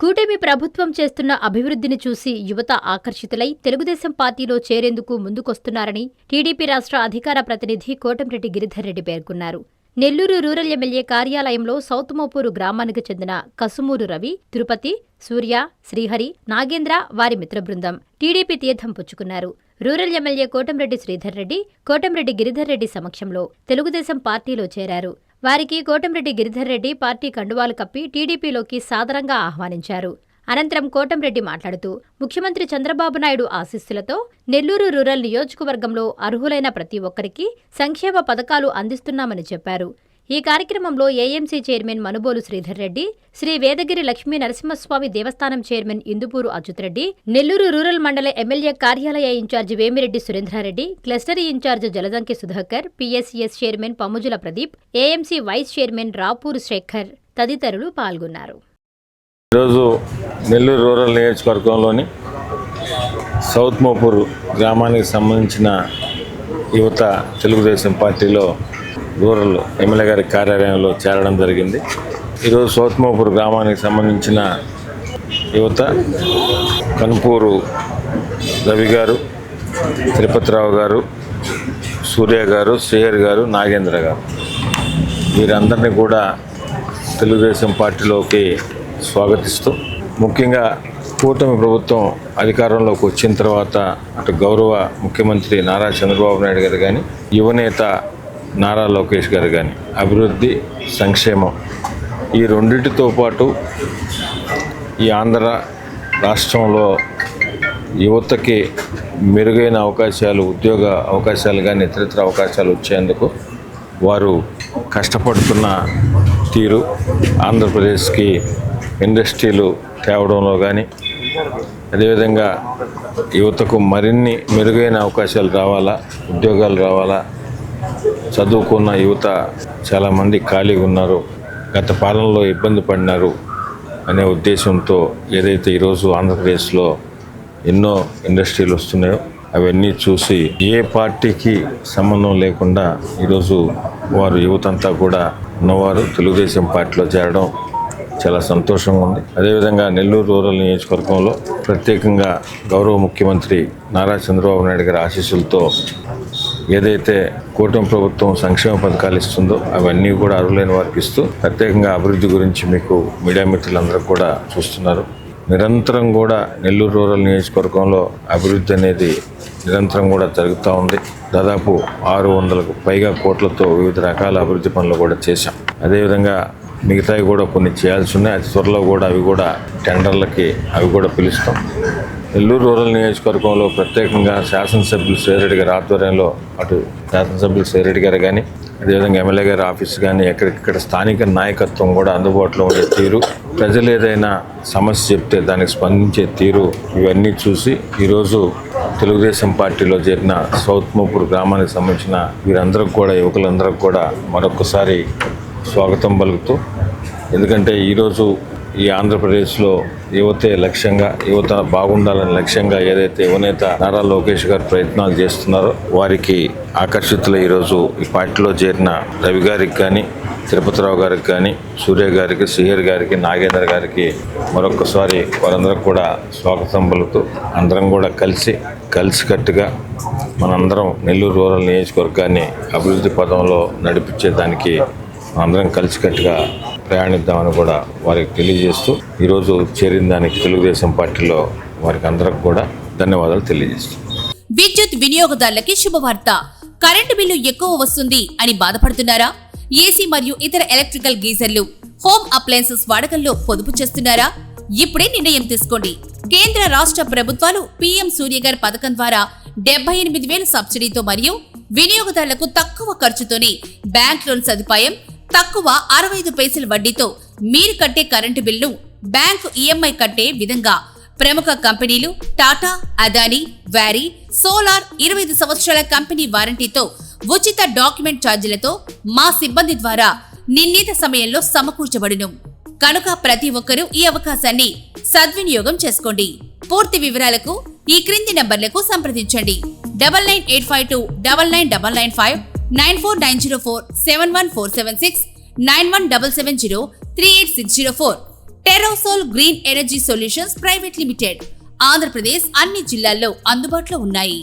కూటమి ప్రభుత్వం చేస్తున్న అభివృద్ధిని చూసి యువత ఆకర్షితులై తెలుగుదేశం పార్టీలో చేరేందుకు ముందుకొస్తున్నారని టీడీపీ రాష్ట్ర అధికార ప్రతినిధి కోటంరెడ్డి గిరిధర్ రెడ్డి పేర్కొన్నారు. నెల్లూరు రూరల్ ఎమ్మెల్యే కార్యాలయంలో సౌత్ మోపూరు గ్రామానికి చెందిన కసుమూరు రవి, తిరుపతి, సూర్య, శ్రీహరి, నాగేంద్ర వారి మిత్ర బృందం టీడీపీ తీర్థం పుచ్చుకున్నారు. రూరల్ ఎమ్మెల్యే కోటంరెడ్డి శ్రీధర్ రెడ్డి, కోటంరెడ్డి గిరిధర్ రెడ్డి సమక్షంలో తెలుగుదేశం పార్టీలో చేరారు. వారికి కోటంరెడ్డి గిరిధర్ రెడ్డి పార్టీ కండువాలు కప్పి టీడీపీలోకి సాదరంగా ఆహ్వానించారు. అనంతరం కోటంరెడ్డి మాట్లాడుతూ ముఖ్యమంత్రి చంద్రబాబు నాయుడు ఆశీస్సులతో నెల్లూరు రూరల్ నియోజకవర్గంలో అర్హులైన ప్రతి ఒక్కరికి సంక్షేమ పథకాలు అందిస్తున్నామని చెప్పారు. ఈ కార్యక్రమంలో ఏఎంసీ చైర్మన్ మనుబోలు శ్రీధర్ రెడ్డి, శ్రీ వేదగిరి లక్ష్మీ నరసింహస్వామి దేవస్థానం చైర్మన్ ఇందుపూరు అచ్యుత్ రెడ్డి, నెల్లూరు రూరల్ మండల ఎమ్మెల్యే కార్యాలయ incharge Vemireddy Surendrareddy, cluster incharge Jaladanki Sudhakar, PSCS chairman Pammujula Pradeep, AMC vice chairman Rapuru Shekar తదితరులు పాల్గొన్నారు. ఈరోజు నెల్లూరు రూరల్ నియోజకవర్గంలోని సౌత్ మోపూర్ గ్రామానికి సంబంధించిన యువత తెలుగుదేశం పార్టీలో రూరల్ ఎమ్మెల్యే గారి కార్యాలయంలో చేరడం జరిగింది. ఈరోజు సౌత్ మోపూర్ గ్రామానికి సంబంధించిన యువత కనుపూరు రవి గారు, తిరుపతిరావు గారు, సూర్య గారు, శ్రీహరి గారు, నాగేంద్ర గారు వీరందరినీ కూడా తెలుగుదేశం పార్టీలోకి స్వాగతిస్తూ, ముఖ్యంగా కూటమి ప్రభుత్వం అధికారంలోకి వచ్చిన తర్వాత అటు గౌరవ ముఖ్యమంత్రి నారా చంద్రబాబు నాయుడు గారు కానీ, యువనేత నారా లోకేష్ గారు కానీ అభివృద్ధి, సంక్షేమం ఈ రెండింటితో పాటు ఈ ఆంధ్ర రాష్ట్రంలో యువతకి మెరుగైన అవకాశాలు, ఉద్యోగ అవకాశాలు కానీ ఇతరితర అవకాశాలు వచ్చేందుకు వారు కష్టపడుతున్న తీరు, ఆంధ్రప్రదేశ్కి ఇండస్ట్రీలు తేవడంలో కానీ, అదేవిధంగా యువతకు మరిన్ని మెరుగైన అవకాశాలు రావాలా, ఉద్యోగాలు రావాలా, చదువుకున్న యువత చాలామంది ఖాళీగా ఉన్నారు, గత పాలనలో ఇబ్బంది పడినారు అనే ఉద్దేశంతో ఏదైతే ఈరోజు ఆంధ్రప్రదేశ్లో ఎన్నో ఇండస్ట్రీలు వస్తున్నాయో అవన్నీ చూసి ఏ పార్టీకి సంబంధం లేకుండా ఈరోజు వారు యువతంతా కూడా ఉన్నవారు తెలుగుదేశం పార్టీలో చేరడం చాలా సంతోషంగా ఉంది. అదేవిధంగా నెల్లూరు రూరల్ నియోజకవర్గంలో ప్రత్యేకంగా గౌరవ ముఖ్యమంత్రి నారా చంద్రబాబు నాయుడు గారి ఆశీస్సులతో ఏదైతే కూటమి ప్రభుత్వం సంక్షేమ పథకాలు ఇస్తుందో అవన్నీ కూడా అర్హులైన వారికి ఇస్తూ, ప్రత్యేకంగా అభివృద్ధి గురించి మీకు మీడియా మిత్రులందరూ కూడా చూస్తున్నారు. నిరంతరం కూడా నెల్లూరు రూరల్ నియోజకవర్గంలో అభివృద్ధి అనేది నిరంతరం కూడా జరుగుతూ ఉంది. దాదాపు 600కు పైగా కోట్లతో వివిధ రకాల అభివృద్ధి పనులు కూడా చేశాం. అదేవిధంగా మిగతావి కూడా కొన్ని చేయాల్సి ఉన్నాయి. అతి త్వరలో కూడా అవి కూడా టెండర్లకి అవి కూడా పిలుస్తాం. నెల్లూరు రూరల్ నియోజకవర్గంలో ప్రత్యేకంగా శాసనసభ్యులు శ్రీరెడ్డి గారి ఆధ్వర్యంలో అటు శాసనసభ్యులు శ్రీరెడ్డి గారు కానీ, అదేవిధంగా ఎమ్మెల్యే గారి ఆఫీస్ కానీ ఎక్కడిక్కడ స్థానిక నాయకత్వం కూడా అందుబాటులో ఉండే తీరు, ప్రజలు ఏదైనా సమస్య చెప్తే దానికి స్పందించే తీరు ఇవన్నీ చూసి ఈరోజు తెలుగుదేశం పార్టీలో చేరిన సౌత్ మోపూర్ గ్రామానికి సంబంధించిన వీరందరికి కూడా, యువకులందరికీ కూడా మరొకసారి స్వాగతం పలుకుతూ, ఎందుకంటే ఈరోజు ఈ ఆంధ్రప్రదేశ్లో యువతే లక్ష్యంగా, యువత బాగుండాలని లక్ష్యంగా ఏదైతే యువనేత నారా లోకేష్ గారు ప్రయత్నాలు చేస్తున్నారో వారికి ఆకర్షితులు ఈరోజు ఈ పార్టీలో చేరిన రవి గారికి కానీ, తిరుపతిరావు గారికి కానీ, సూర్య గారికి, శ్రీహరి గారికి, నాగేంద్ర గారికి మరొకసారి వారందరికి కూడా స్వాగతం పలుకుతూ, అందరం కూడా కలిసికట్టుగా మనందరం నెల్లూరు రూరల్ నియోజకవర్గాన్ని అభివృద్ధి పదంలో నడిపించేదానికి అందరం కలిసికట్టుగా ప్రయాణిద్దామని కూడా వారికి తెలియజేస్తూ, ఈరోజు చేరిన దానికి తెలుగుదేశం పార్టీలో వారికి అందరికి కూడా ధన్యవాదాలు తెలియజేస్తూ, విద్యుత్ వినియోగదారులకి శుభవార్త. కరెంటు బిల్లు ఎక్కువ వస్తుంది అని బాధపడుతున్నారా? ఏసీ మరియు ఇతర ఎలక్ట్రికల్ గీజర్లు, హోమ్ అప్లయన్సెస్ వాడకంలో పొదుపు చేస్తున్నారా? ఇప్పుడే నిర్ణయం తీసుకోండి. కేంద్ర రాష్ట్ర ప్రభుత్వాలు పీఎం సూర్యగర్ పథకం ద్వారా 78,000 సబ్సిడీతో మరియు వినియోగదారులకు తక్కువ ఖర్చుతోనే బ్యాంక్ లోన్ సదుపాయం, తక్కువ 65 పైసల వడ్డీతో మీరు కట్టే కరెంటు బిల్లు బ్యాంకు ఈఎంఐ కట్టే విధంగా ప్రముఖ కంపెనీలు టాటా, అదానీ, వ్యారీ, సోలార్ 25 సంవత్సరాల కంపెనీ వారంటీతో ఉచిత డాక్యుమెంట్ ఛార్జీలతో మా సిబ్బంది ద్వారా నిర్ణీత సమయంలో సమకూర్చబడును. కనుక ప్రతి ఒక్కరూ ఈ అవకాశాన్ని సద్వినియోగం చేసుకోండి. పూర్తి వివరాలకు ఈ క్రింది నంబర్లకు సంప్రదించండి. 9985299995, 9490471476, 9177038604. Terosol green energy solutions private limited Andhra Pradesh అన్ని జిల్లాల్లో అందుబాటులో ఉన్నాయి.